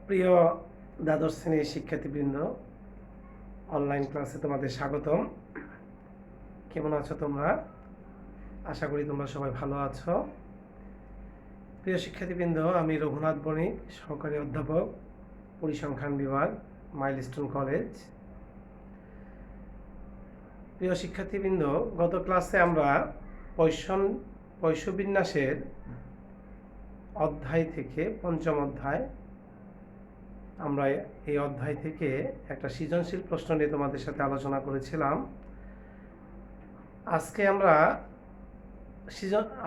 প্রিয় দ্বাদশ শ্রেণীর শিক্ষার্থীবৃন্দ, অনলাইন ক্লাসে তোমাদের স্বাগতম। কেমন আছো তোমরা? আশা করি তোমরা সবাই ভালো আছো। প্রিয় শিক্ষার্থীবৃন্দ, আমি রঘুনাথ বণিক, সহকারী অধ্যাপক, পরিসংখ্যান বিভাগ, মাইলস্টোন কলেজ। প্রিয় শিক্ষার্থীবৃন্দ, গত ক্লাসে আমরা পয়ঃবিন্যাসের অধ্যায় থেকে পঞ্চম অধ্যায়, আমরা এই অধ্যায় থেকে একটা সৃজনশীল প্রশ্ন নিয়ে তোমাদের সাথে আলোচনা করেছিলাম। আজকে আমরা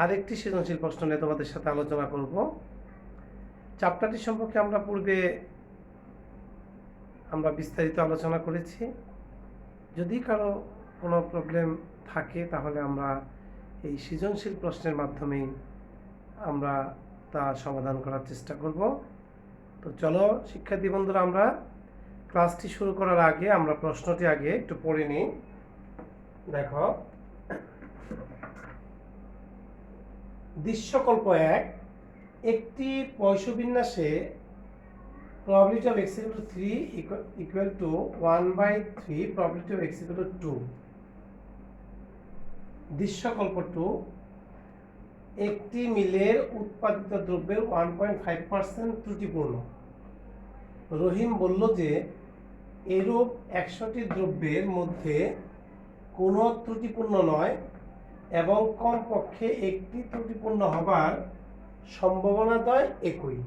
আরেকটি সৃজনশীল প্রশ্ন নিয়ে তোমাদের সাথে আলোচনা করব। চ্যাপ্টারটি সম্পর্কে আমরা পূর্বে বিস্তারিত আলোচনা করেছি। যদি কারো কোনো প্রবলেম থাকে তাহলে আমরা এই সৃজনশীল প্রশ্নের মাধ্যমেই আমরা তা সমাধান করার চেষ্টা করব। তো চলো শিক্ষার্থী বন্ধুরা, আমরা ক্লাসটি শুরু করার আগে আমরা প্রশ্নটি আগে একটু পড়ে নিই। দেখো, দৃশ্যকল্প 1, একটি পয়ঃবিন্যাসে probability of x equal to 3 equal to 1/3 probability of x equal to 2। দৃশ্যকল্প 2, একটি মিলের উৎপাদিত দ্রব্যের 1.5% ত্রুটিপূর্ণ। রহিম বলল যে এরূপ 100টি দ্রব্যের মধ্যে কোনো ত্রুটিপূর্ণ নয় এবং কমপক্ষে একটি ত্রুটিপূর্ণ হবার সম্ভাবনাদ্বয় একই।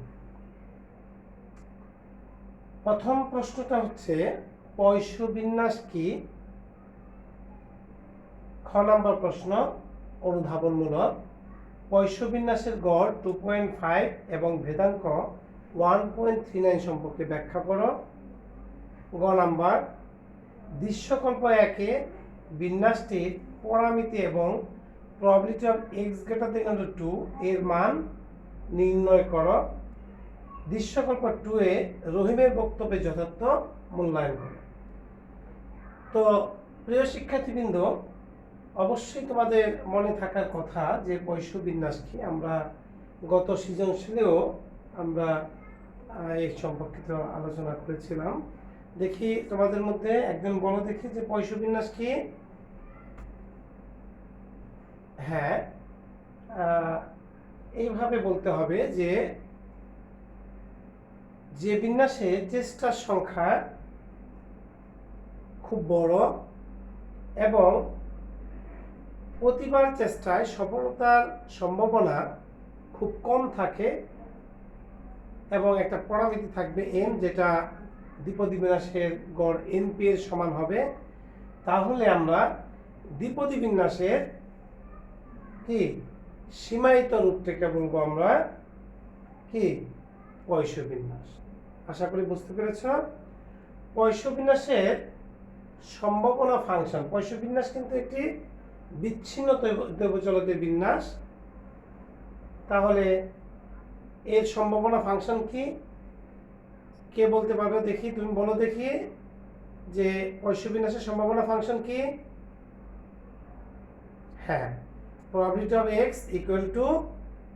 প্রথম প্রশ্নটা হচ্ছে, পয়ঃবিন্যাস কি? খ নম্বর প্রশ্ন অনুধাবনমূলক। পয়ঃবিন্যাসের গড় 2.5 এবং ভেদাঙ্ক 1.39 সম্পর্কে ব্যাখ্যা করো। গ নাম্বার, দৃশ্যকল্প 1-এ বিন্যাসটির পরামিতি এবং probability of x greater than 2 এর মান নির্ণয় করো। দৃশ্যকল্প 2-এ রহিমের বক্তব্যে যথার্থ মূল্যায়ন করো। তো প্রিয় শিক্ষার্থীবৃন্দ, অবশ্যই তোমাদের মনে থাকার কথা যে পয়ঃবিন্যাস কি। আমরা গত সৃজনশীলেও আমরা এই সম্পর্কিত আলোচনা করেছিলাম। দেখি তোমাদের মধ্যে একজন বলো দেখি যে পয়ঃবিন্যাস কি? হ্যাঁ, এইভাবে বলতে হবে যে বিন্যাসে চেষ্টার সংখ্যা খুব বড় এবং প্রতিবার চেষ্টায় সফলতার সম্ভাবনা খুব কম থাকে এবং একটা পরামিতি থাকবে n, যেটা দ্বিপদী বিন্যাসের গড় np এর সমান হবে, তাহলে আমরা দ্বিপদী বিন্যাসের কি সীমায়িত রূপটাকে বলবো আমরা কি পয়ঃবিন্যাস। আশা করি বুঝতে পেরেছ। পয়ঃবিন্যাসের সম্ভাবনা ফাংশন, পয়ঃবিন্যাস কিন্তু একটি বিচ্ছিন্ন দৈবচলকের বিন্যাস। তাহলে এর সম্ভাবনা ফাংশন কি? কে বলতে পারবে দেখি? তুমি বলো দেখি যে পয়ঃবিন্যাসের সম্ভাবনা ফাংশন কি? হ্যাঁ, probability of x equal to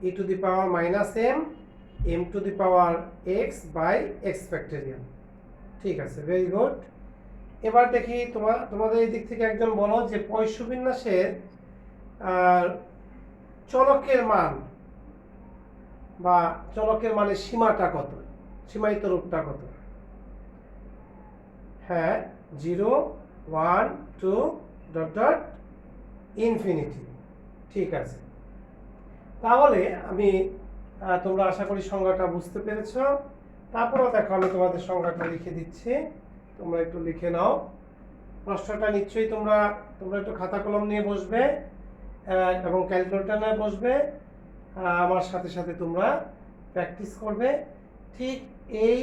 e to the power minus m to the power x by x factorial। ঠিক আছে, ভেরি গুড। এবার দেখি তোমাদের এই দিক থেকে একজন বলো যে পয়ঃবিন্যাসের চলকের মান বা চলকের মানের সীমাটা কত, সীমায়িত রূপটা কত? হ্যাঁ, 0, 1, 2, ... ইনফিনিটি। ঠিক আছে, তাহলে তোমরা আশা করি সংজ্ঞাটা বুঝতে পেরেছ। তারপরেও দেখো, আমি তোমাদের সংজ্ঞাটা লিখে দিচ্ছি, তোমরা একটু লিখে নাও। প্রশ্নটা নিশ্চয়ই তোমরা একটু খাতা কলম নিয়ে বসবে এবং ক্যালকুলেটর নিয়ে বসবে, আমার সাথে সাথে তোমরা প্র্যাকটিস করবে। ঠিক এই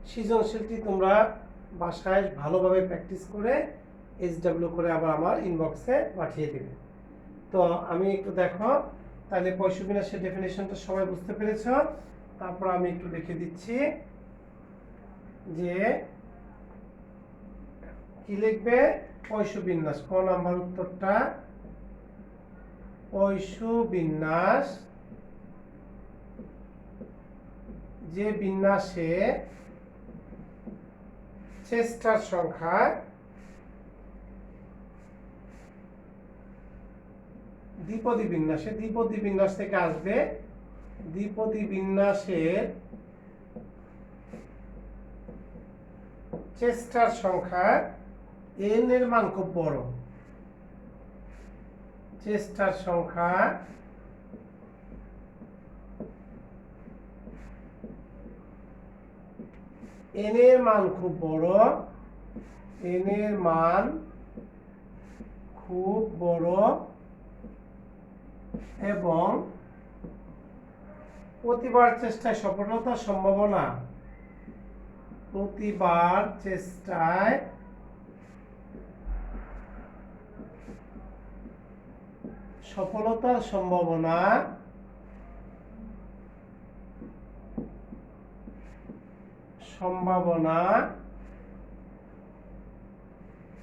সৃজনশীলটি তোমরা বাসায় ভালোভাবে প্র্যাকটিস করে SW করে আবার আমার ইনবক্সে পাঠিয়ে দেবে। তো আমি একটু দেখো, তাহলে পয়ঃবিন্যাসের ডেফিনেশনটা সবাই বুঝতে পেরেছ। তারপর আমি একটু লিখে দিচ্ছি যে কি লিখবে পয়ঃবিন্যাস। ক নাম্বার উত্তরটা, পয়ঃবিন্যাস যে বিন্যাসে চেষ্টার সংখ্যা দ্বিপদী বিন্যাস থেকে আসবে দ্বিপদী বিন্যাসের চেষ্টার সংখ্যা n এর মান খুব বড়, চেষ্টার সংখ্যা n এর মান খুব বড়, n এর মান খুব বড় এবং প্রতিবার চেষ্টায় সফলতার সম্ভাবনা, প্রতিবার চেষ্টায় সফলতার সম্ভাবনা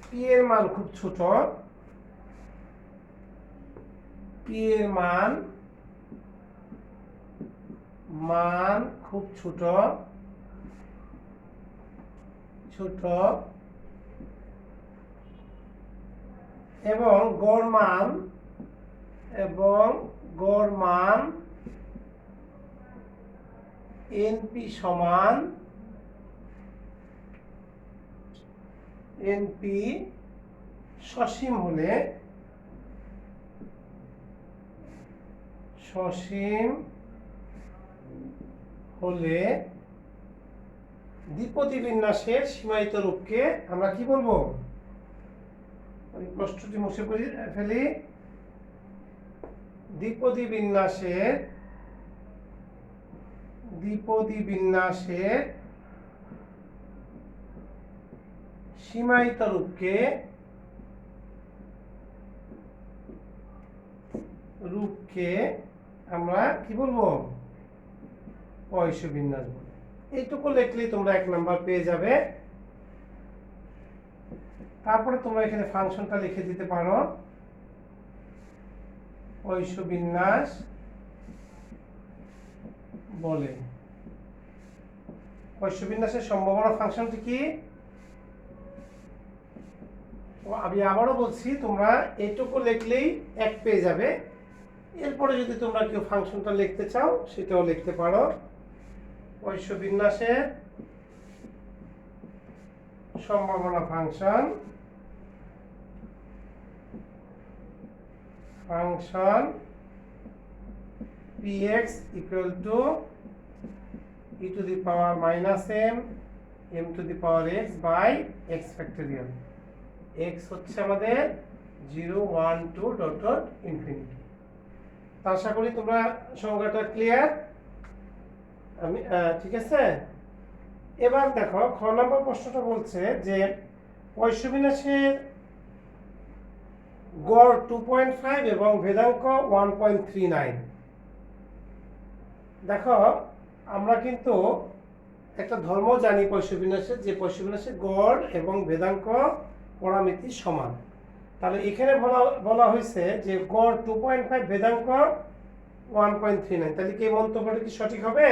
p এর মান খুব ছোট, p এর মান খুব ছোট এবং গড় মান NP সমান NP সসীম হলে দ্বিপদী বিন্যাসের সীমায়িত রূপকে আমরা কি বলবো? প্রশ্নটি মুছে ফেলি। দ্বিপদী বিন্যাসের সীমায়িত রূপকে আমরা কি বলবো? পয়স বিন্যাস বলবো। এইটুকু লিখলেই তোমরা 1 নাম্বার পেয়ে যাবে। তারপরে তোমরা এখানে ফাংশনটা লিখে দিতে পারো, পয়স বিন্যাস বলে। পয়স বিন্যাসের সম্ভাবনা ফাংশনটি কি? আমি আবারও বলছি, তোমরা এইটুকু লিখলেই 1 পেয়ে যাবে। এরপরে যদি তোমরা কেউ ফাংশনটা লিখতে চাও সেটাও লিখতে পারো। পয়স বিন্যাসের সম্ভাবনা function px equal to e to the power minus m to the power x by x factorial। x হচ্ছে আমাদের 0 1 2 ডট ডট ইনফিনিটি। আশা করি তোমরা সংজ্ঞাটা ক্লিয়ার। ঠিক আছে। এবার দেখো খ নম্বর প্রশ্নটা বলছে যে পয়স বিন্যাসের গড় 2.5 এবং ভেদাঙ্ক 1.39। দেখো আমরা কিন্তু একটা ধর্ম জানি পয়স বিন্যাসের, যে পয়স বিন্যাসের গড় এবং ভেদাঙ্ক পরামিতি সমান। তাহলে এখানে বলা হয়েছে যে গড় 2.5, ভেদাঙ্ক 1.39। তাহলে কি এই মন্তব্যটা কি সঠিক হবে?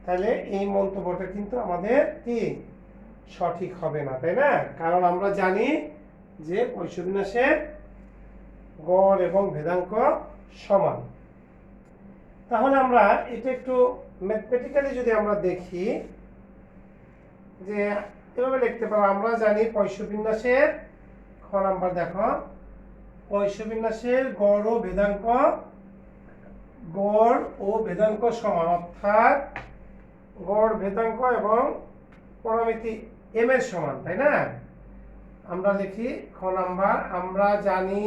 তাহলে এই মন্তব্যটা কিন্তু আমাদের কি সঠিক হবে না, তাই না? কারণ আমরা জানি যে পয়স বিন্যাসের গড় এবং ভেদাঙ্ক সমান। তাহলে আমরা এটা একটু ম্যাথমেটিক্যালি যদি আমরা দেখি, যে এভাবে লিখতে পারো। আমরা জানি পয়স বিন্যাসের খ নাম্বার দেখো, পয়স বিন্যাসের গড় ও ভেদাঙ্ক সমান, অর্থাৎ গড়, ভেদাঙ্ক এবং পরামিতি m এর সমান, তাই না? আমরা লিখি খ নাম্বার, আমরা জানি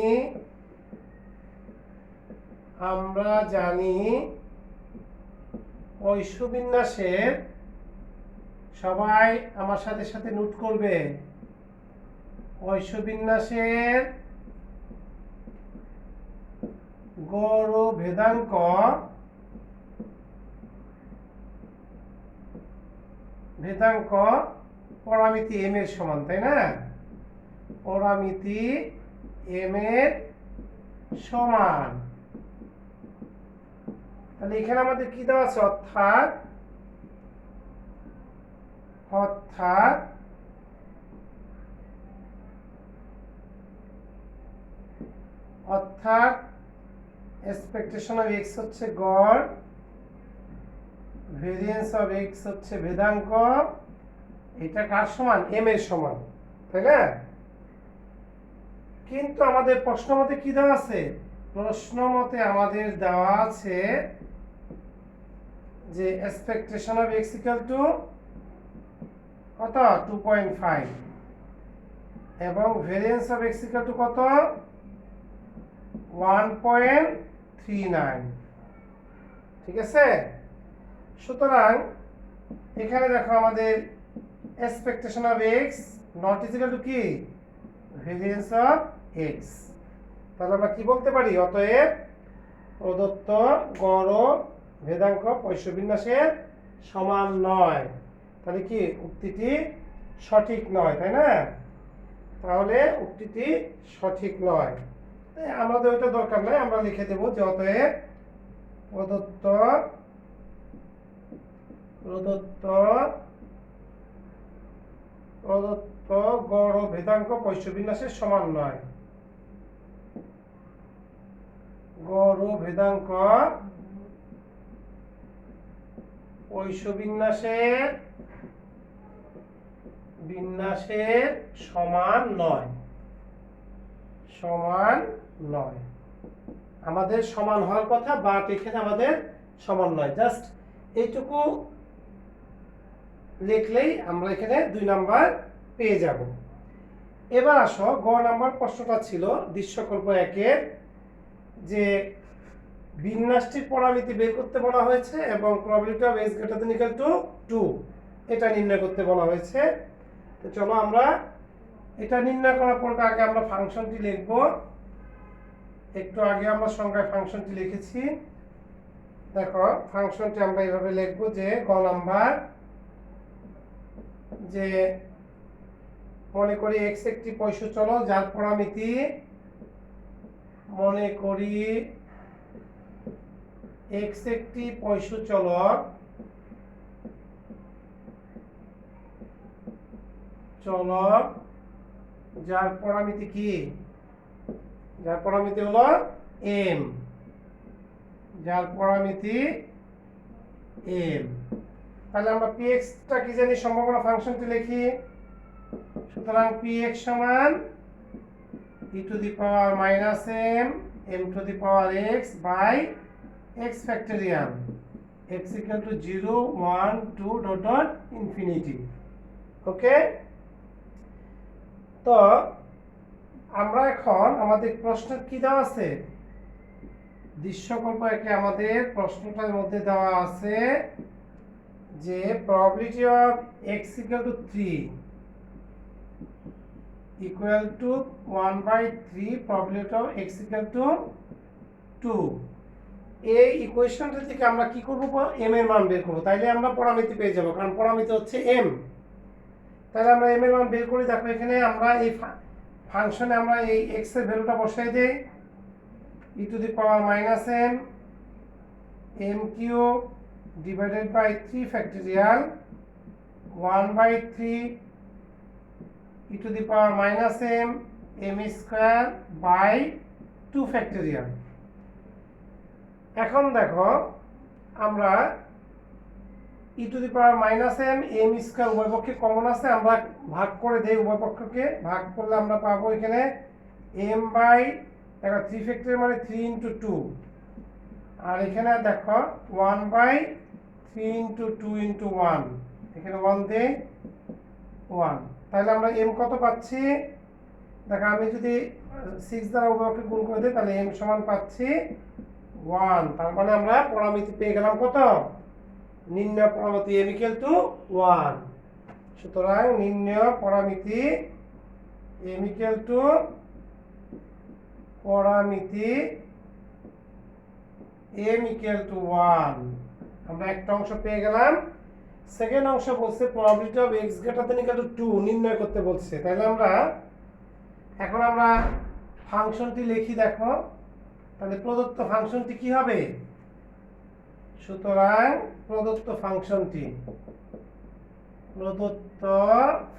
পয়স বিন্যাসের, সবাই আমার সাথে সাথে নোট করবে, পয়স বিন্যাসের গড় ও ভেদাঙ্ক পরামিতি m এর সমান, তাই না? পরামিতি m এর সমান। তাহলে এখানে আমাদের কি দেওয়া আছে, অর্থাৎ অর্থাৎ অর্থাৎ এক্সপেকটেশন অফ এক্স হচ্ছে গড়, ভেরিয়েন্স অফ এক্স হচ্ছে ভেদাঙ্ক, এটা কার সমান, এম এর সমান, তাই না? কিন্তু আমাদের প্রশ্ন মতে কি দেওয়া আছে, প্রশ্ন মতে আমাদের দেওয়া আছে যে expectation of x equal two কত, 2.5 এবং variance of x equal two কত, 1.39। ঠিক আছে? সুতরাং এখানে দেখো আমাদের expectation of x not equal to কি, ভেরিয়েন্স অফ এক্স। তাহলে আমরা কি বলতে পারি, অতএব প্রদত্ত গড় ও ভেদাঙ্ক পয়সা বিন্যাসের সমান নয়। তাহলে কি উক্তিটি সঠিক নয়, তাই না? তাহলে উক্তিটি সঠিক নয়, আমাদের ওইটা দরকার নয়, আমরা লিখে দেব যে অতএব প্রদত্ত প্রদত্ত প্রদত্ত গড় ও ভেদাঙ্ক পয়সা বিন্যাসের সমান নয়। গড় ও ভেদাঙ্ক পয়সা বিন্যাসের সমান নয়, সমান নয়। আমাদের সমান হওয়ার কথা, বাট এখানে আমাদের সমান নয়। জাস্ট এইটুকু লিখলেই আমরা এখানে 2 নাম্বার পেয়ে যাব। এবার আসো, গ নাম্বার প্রশ্নটা ছিল দৃশ্যকল্প 1-এর, যে বিন্যাসটির পরামিতি বের করতে বলা হয়েছে এবং probability of x greater than equal to 2 এটা নির্ণয় করতে বলা হয়েছে। তো চলো আমরা এটা নির্ণয় করার পর আগে আমরা ফাংশনটি লিখব। একটু আগে আমরা সংজ্ঞায় ফাংশনটি লিখেছি। দেখো ফাংশনটি আমরা এইভাবে লিখব যে গ নাম্বার, যে মনে করি x একটি পয়সা চলক যার পরামিতি, মনে করি x একটি পয়সা চলক যার পরামিতি কি, যার পরামিতি হলো m, যার পরামিতি m। তাহলে আমরা px টা কি জানি, সম্ভাবনা ফাংশনটি লিখি। সুতরাং px সমান e to the power minus m m to the power x by x factorial x equal to 0 1 2 dot dot infinity. Okay, তো আমরা এখন আমাদের প্রশ্ন কি দেওয়া আছে, দৃশ্যকল্প 1-এ আমাদের প্রশ্নটার মধ্যে দেওয়া আছে যে probability of x equal to 3 equal to 1/3 probability of x equal to 2। এই ইকুয়েশনটা থেকে আমরা কি করব, m এর মান বের করব। তাইলে আমরা পরামিতি পেয়ে যাব, কারণ পরামিতি হচ্ছে m। তাহলে আমরা m এর মান বের করি। দেখো এখানে আমরা এই ফাংশনে আমরা এই x এর ভ্যালুটা বসাই দেই, e to the power minus m m cube divided by 3 factorial 1/3 e to the power minus m m square by 2 factorial। এখন দেখো আমরা e to the power minus m m square উভয় পক্ষে কমন আছে, আমরা ভাগ করে দেই, উভয় পক্ষকে ভাগ করলে আমরা পাবো এখানে m বাই, দেখো 3 ফ্যাক্টরিয়াল মানে 3 into 2, আর এখানে দেখো 1/3 into 2 into 1, এখানে 1 দেই 1। তাহলে আমরা m কত পাচ্ছি, দেখো আমি যদি 6 দ্বারা উভয়কে গুণ করে দিই তাহলে m সমান পাচ্ছি 1। তার মানে আমরা পরামিতি পেয়ে গেলাম কত, নির্ণয় পরামিতি m equal to 1। সুতরাং নির্ণয় পরামিতি m equal to পরামিতি m equal to 1। আমরা একটা অংশ পেয়ে গেলাম। সেকেন্ড অংশ বলছে probability of x greater than equal to 2 নির্ণয় করতে বলছে। তাহলে আমরা এখন আমরা ফাংশনটি লিখি। দেখো তাহলে প্রদত্ত ফাংশনটি কি হবে, সুতরাং প্রদত্ত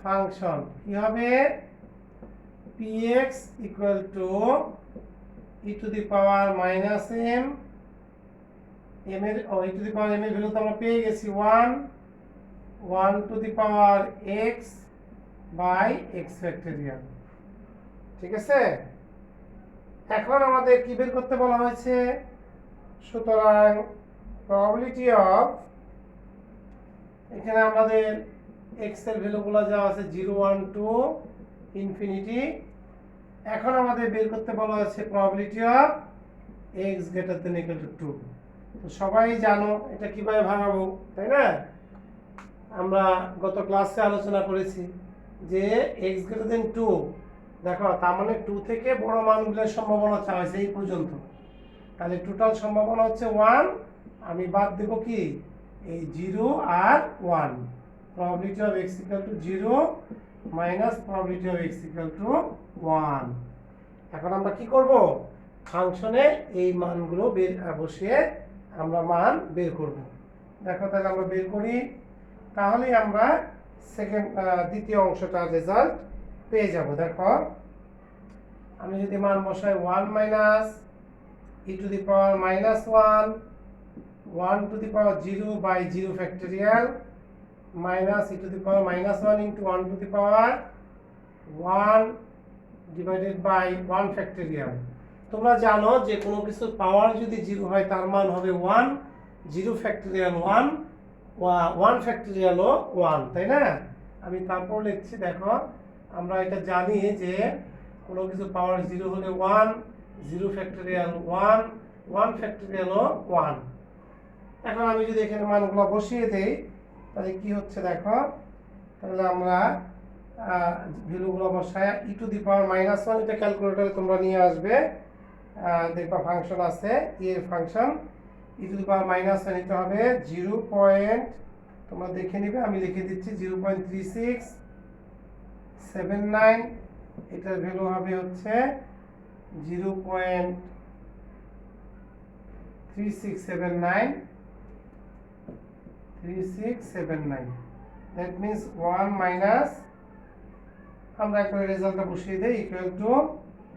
ফাংশন কি হবে px equal to e to the power minus m m এর e to the power m এর ভ্যালু তো আমরা পেয়ে গেছি 1 to the power x by x factorial. ঠিক আছে, এখন আমাদের কি বের করতে বলা হয়েছে, সুতরাং প্রবাবিলিটি অফ, এখানে আমাদের x এর ভ্যালুগুলো যা আছে 0 1 2 ইনফিনিটি। এখন আমাদের বের করতে বলা হয়েছে probability of x greater than equal to 2। তো সবাই জানো এটা কিভাবে ভাঙাবো, তাই না? আমরা গত ক্লাসে আলোচনা করেছি যে x গ্রেটার দ্যান 2, দেখো তার মানে 2 থেকে বড় মানগুলোর সম্ভাবনা চাওয়া হয়েছে এই পর্যন্ত। তাহলে টোটাল সম্ভাবনা হচ্ছে 1, আমি বাদ দেব কি এই 0 আর 1। Probability of x equal to 0 minus probability of x equal two 1। এখন আমরা কি করব, ফাংশনে এই মানগুলো বসিয়ে আমরা মান বের করব। দেখো তাহলে আমরা বের করি, তাহলেই আমরা দ্বিতীয় অংশটার রেজাল্ট পেয়ে যাব। দেখো আমি যদি মান বসাই 1 minus e to the power minus 1 to the power 0 by 0 factorial minus e to the power minus 1 into 1 to the power 1 divided by 1 factorial. তোমরা জানো যে কোনো কিছুর পাওয়ার যদি 0 হয় তার মান হবে 1, 0 ফ্যাক্টরিয়াল 1, 1 ফ্যাক্টরিয়ালও 1, তাই না? আমি তারপর লিখছি, দেখো আমরা এটা জানি যে কোনো কিছু পাওয়ার 0 হলে 1, 0 ফ্যাক্টরিয়াল 1, 1 ফ্যাক্টরিয়ালও 1। এখন আমি যদি এখানে মানগুলো বসিয়ে দেই তাহলে কি হচ্ছে দেখো, তাহলে আমরা ভ্যালুগুলো বসায় e to the power minus 1, এটা ক্যালকুলেটরে তোমরা নিয়ে আসবে, দেখবা ফাংশন আছে এর function e to the power minus 1, এটা হবে 0. তোমরা দেখে নিবে, আমি লিখে দিচ্ছি 0.3679, এটার ভ্যালু হবে হচ্ছে 0.3679, দ্যাট মিন্স 1 মাইনাস, আমরা একটা রেজাল্টটা বসিয়ে দেই ইকুয়াল টু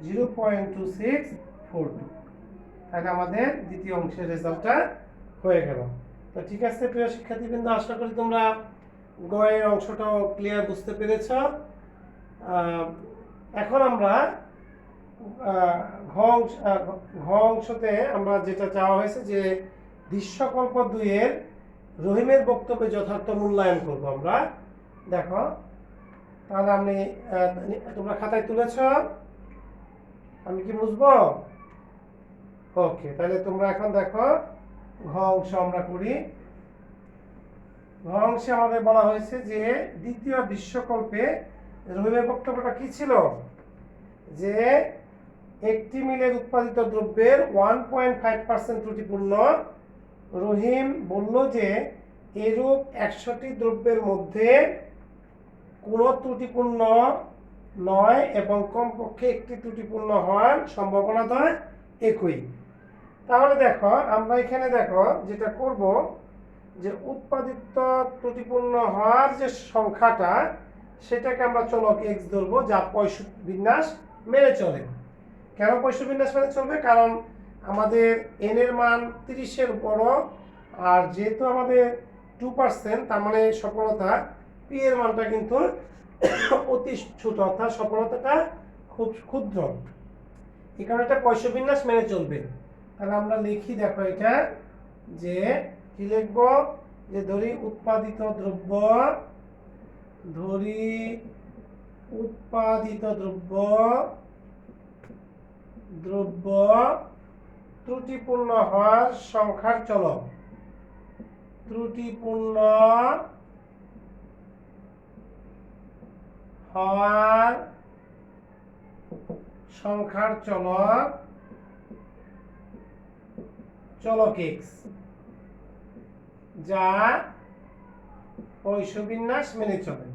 0.2642। তাহলে আমাদের দ্বিতীয় অংশের রেজাল্টটা হয়ে গেল। তো ঠিক আছে প্রিয় শিক্ষার্থীবৃন্দ, আশা করি তোমরা গয়ের অংশটাও ক্লিয়ার বুঝতে পেরেছ। এখন আমরা ঘ অংশতে আমরা যেটা চাওয়া হয়েছে যে দৃশ্যকল্প 2 এর রহিমের বক্তব্যে যথার্থ মূল্যায়ন করব আমরা। দেখো তাহলে আমি তোমরা খাতায় তুলেছ, আমি কি বুঝবো? ওকে, তাহলে তোমরা এখন দেখো ঘ অংশ আমরা করি। ঘ অংশে আমাদের বলা হয়েছে যে দ্বিতীয় দৃশ্যকল্পে রহিমের বক্তব্যটা কি ছিল, যে একটি মিলের উৎপাদিত দ্রব্যের 1.5% ত্রুটিপূর্ণ। রহিম বলল যে এরূপ 100টি দ্রব্যের মধ্যে কোনো ত্রুটিপূর্ণ নয় এবং কমপক্ষে একটি ত্রুটিপূর্ণ হওয়ার সম্ভাবনাটা একই। তাহলে দেখো আমরা এখানে দেখো যেটা করব, যে উৎপাদিত ত্রুটিপূর্ণ হওয়ার যে সংখ্যাটা সেটাকে আমরা চলক x ধরবো, যা পয়স বিন্যাস মেনে চলে। কেন পয়স বিন্যাস মেনে চলবে? কারণ আমাদের n এর মান 30-এর বড়, আর যেহেতু আমাদের 2%, তার মানে সফলতা p এর মানটা কিন্তু অতি ছোট, অর্থাৎ সফলতাটা খুব ক্ষুদ্র, এই কারণে এটা পয়স বিন্যাস মেনে চলবে। তাহলে আমরা লিখি, দেখো এটা যে কি লিখব, যে ধরি উৎপাদিত দ্রব্য ত্রুটিপূর্ণ হওয়ার সংখ্যার চলক, ত্রুটিপূর্ণ হওয়ার সংখ্যার চলক x, যা পয়স বিন্যাস মেনে চলে,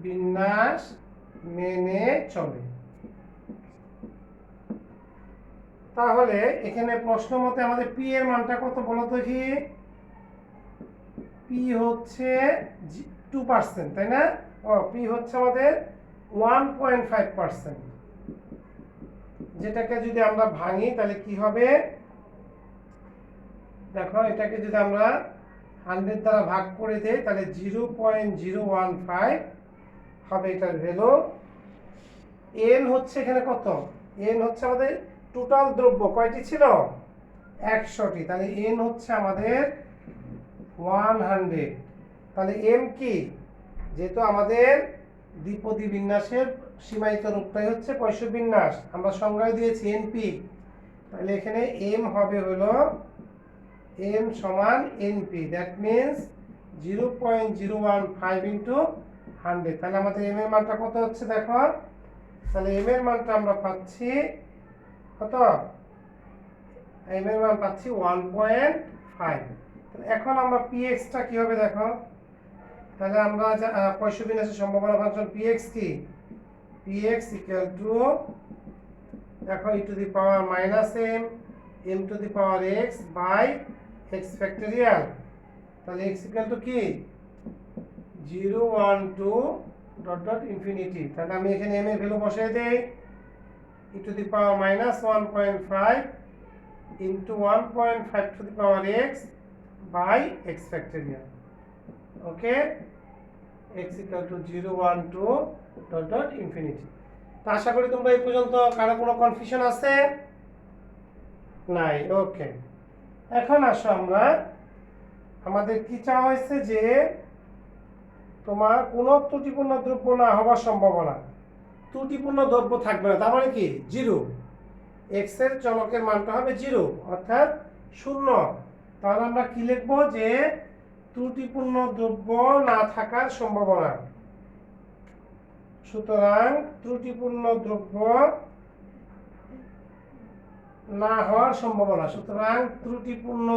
বিন্যাস মেনে চলে। তাহলে এখানে প্রশ্ন মতে আমাদের পি এর মানটা কত বলো তো কি? পি হচ্ছে 2%, তাই না? পি হচ্ছে আমাদের 1.5%। যেটাকে যদি আমরা ভাঙি তাহলে কি হবে? দেখো, এটাকে যদি আমরা 100 দ্বারা ভাগ করে দেই তাহলে 0.015 হবে এটার ভ্যালু। এন হচ্ছে এখানে কত? এন হচ্ছে আমাদের টোটাল দ্রব্য কয়টি ছিল? 100টি। তাহলে এন হচ্ছে আমাদের 100। তাহলে এম কি? যেহেতু আমাদের দ্বিপদী বিন্যাসের সীমায়িত রূপটাই হচ্ছে পয়ঃ বিন্যাস, আমরা সংজ্ঞায় দিয়েছি এনপি। তাহলে এখানে এম হবে হলো এম সমান এনপি, দ্যাট মিনস 0.015 ইন্টু 100। তাহলে আমাদের এম এর মানটা কত হচ্ছে দেখো? তাহলে এম এর মানটা আমরা পাচ্ছি কত? এম এর মান পাচ্ছি 1.5। তাহলে এখন আমরা পিএক্সটা কি হবে দেখো? তাহলে আমরা পয়ঃ বিন্যাসের সম্ভাবনা ফাংশন পিএক্স কি? পিএক্স ইকুয়াল টু দেখো e to the power minus M M to the power X by X factorial. তাহলে এক্স ইকুয়াল টু কি? 0 1 2 ডট ডট ইনফিনিটি। তাহলে আমি এখানে এম এর ভ্যালু বসিয়ে দেই, e to the power minus 1.5 into 1.5 to the power X by X factorial. Okay, x equal to 0 1 2 dot dot infinity. তো আশা করি তোমরা এই পর্যন্ত কারো কোনো কনফিউশন আছে? নাই। ওকে, এখন আসো আমরা আমাদের কি চাওয়া হয়েছে যে তোমার কোনো ত্রুটিপূর্ণ দ্রব্য না হওয়ার সম্ভাবনা। ত্রুটিপূর্ণ দ্রব্য থাকবে না, তার মানে কি? 0। x এর চলকের মানটা হবে 0 অর্থাৎ 0। তাহলে আমরা কি লিখবো? যে ত্রুটিপূর্ণ দ্রব্য না থাকার সম্ভাবনা। সুতরাং ত্রুটিপূর্ণ দ্রব্য না হওয়ার সম্ভাবনা। সুতরাং ত্রুটিপূর্ণ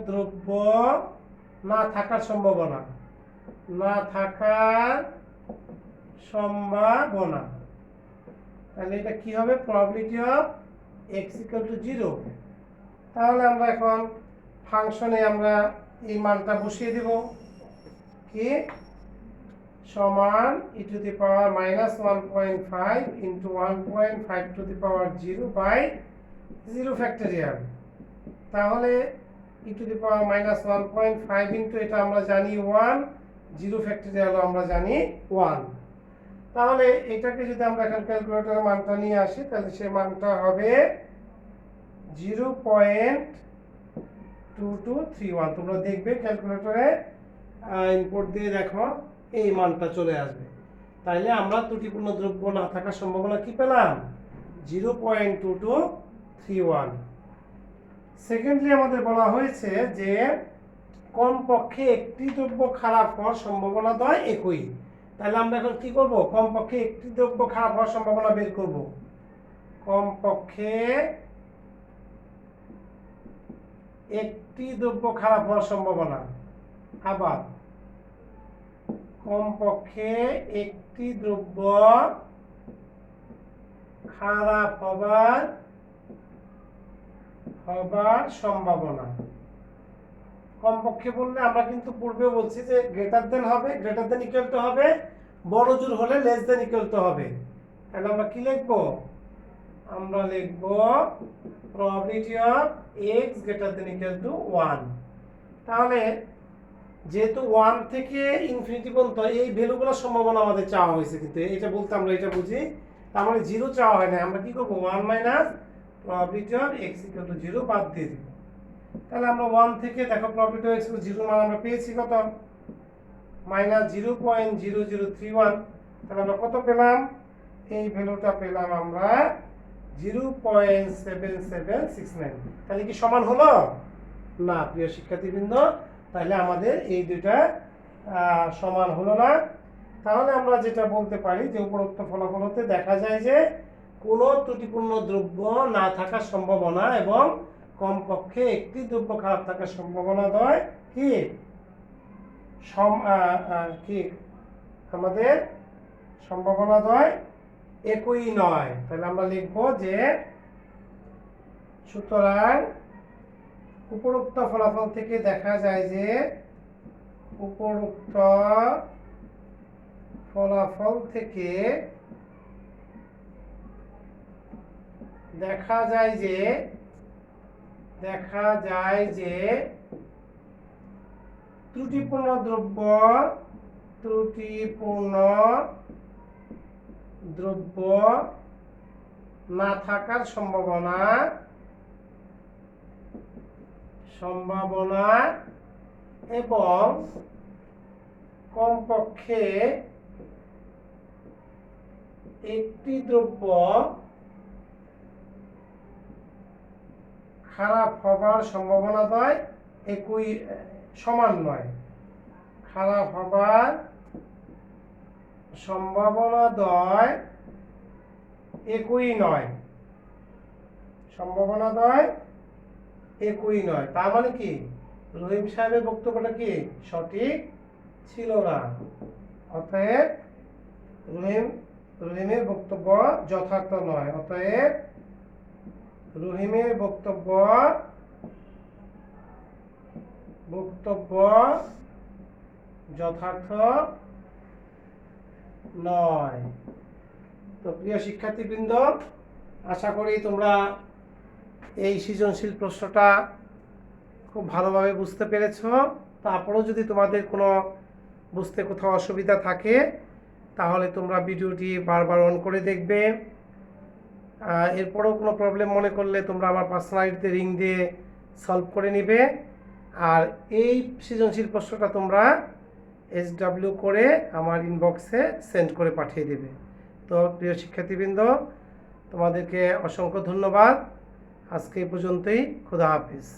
দ্রব্য না থাকার সম্ভাবনা। না থাকার সম্ভাবনা। তাহলে এটা কি হবে? Probability of x equal to 0। তাহলে আমরা এখন ফাংশনে আমরা এই মানটা বসিয়ে দেব, কি? সমান e to the power minus 1.5 into 1.5 to the power 0 by 0 factorial. তাহলে e to the power minus 1.5 into এটা আমরা জানি 1, 0 ফ্যাক্টরিয়াল আমরা জানি 1। তাহলে এটাকে যদি আমরা এখন ক্যালকুলেটরের মানটা নিয়ে আসি তাহলে সেই মানটা হবে 0.2231। তোমরা দেখবে ক্যালকুলেটরে ইনপুট দিয়ে দেখো এই মানটা চলে আসবে। তাইলে আমরা ত্রুটিপূর্ণ দ্রব্য না থাকার সম্ভাবনা কি পেলাম? 0.2231। সেকেন্ডলি আমাদের বলা হয়েছে যে কমপক্ষে একটি দ্রব্য খারাপ হওয়ার সম্ভাবনা দ্বয় একই। তাহলে আমরা এখন কি করব? কমপক্ষে একটি দ্রব্য খারাপ হওয়ার সম্ভাবনা বের করব। কমপক্ষে একটি দ্রব্য খারাপ হওয়ার সম্ভাবনা। আবার কমপক্ষে একটি দ্রব্য খারাপ হবার সম্ভাবনা। কমপক্ষে বললে আমরা কিন্তু পূর্বে বলছি যে গ্রেটার দেন হবে, গ্রেটার দেন ইকুয়াল টু হবে, বড় জোর হলে লেস দেন ইকুয়াল টু হবে। তাহলে আমরা কি লিখবো? আমরা লিখবো probability of x greater than equal to 1। তাহলে যেহেতু 1 থেকে ইনফিনিটি পর্যন্ত এই ভ্যালুগুলোর সম্ভাবনা আমাদের চাওয়া হয়েছে, কিন্তু এটা বলতে আমরা এটা বুঝি, তার মানে 0 চাওয়া হয় না। আমরা কি করব? 1 minus probability of x equal to 0 বাদ দিয়ে দিব। তাহলে আমরা 1 থেকে দেখো probability of x equal to 0 মান আমরা পেয়েছি কত? মাইনাস 0.0031। তাহলে আমরা কত পেলাম? এই ভ্যালুটা পেলাম আমরা 0.7769। তাহলে কি সমান হলো? না প্রিয় শিক্ষার্থীবৃন্দ, তাহলে আমাদের এই দুইটা সমান হলো না। তাহলে আমরা যেটা বলতে পারি যে উপরোক্ত ফলাফল হতে দেখা যায় যে কোনো ত্রুটিপূর্ণ দ্রব্য না থাকার সম্ভাবনা এবং কমপক্ষে একটি দ্রব্য খারাপ থাকার সম্ভাবনা দ্বয় কি আমাদের সম্ভাবনা দ্বয় একই নয়। তাহলে আমরা লিখব যে সুতরাং উপরোক্ত ফলাফল থেকে দেখা যায় যে উপরোক্ত ফলাফল থেকে দেখা যায় যে ত্রুটিপূর্ণ দ্রব্য না থাকার সম্ভাবনা এবং কমপক্ষে একটি দ্রব্য খারাপ হবার সম্ভাবনা নয় একই সমান নয়। খারাপ হবার সম্ভাবনা দ্বয় একই নয়। সম্ভাবনা দ্বয় একই নয়। তার মানে কি রহিম সাহেবের বক্তব্যটা কি সঠিক ছিল না, অতএব রহিমের বক্তব্য যথার্থ নয়। অতএব রহিমের বক্তব্য যথার্থ নয়। তো প্রিয় শিক্ষার্থীবৃন্দ, আশা করি তোমরা এই সৃজনশীল প্রশ্নটা খুব ভালোভাবে বুঝতে পেরেছো। তারপরেও যদি তোমাদের কোনো বুঝতে কোথাও অসুবিধা থাকে তাহলে তোমরা ভিডিওটি বারবার অন করে দেখবে। এরপরেও কোনো প্রবলেম মনে করলে তোমরা আমার পার্সোনালিটিতে রিং দিয়ে সলভ করে নিবে। আর এই সৃজনশীল প্রশ্নটা তোমরা SW করে আমার ইনবক্সে সেন্ড করে পাঠিয়ে দেবে। তো প্রিয় শিক্ষার্থীবৃন্দ, তোমাদেরকে অসংখ্য ধন্যবাদ। আজকে এই পর্যন্তই। খোদা হাফেজ।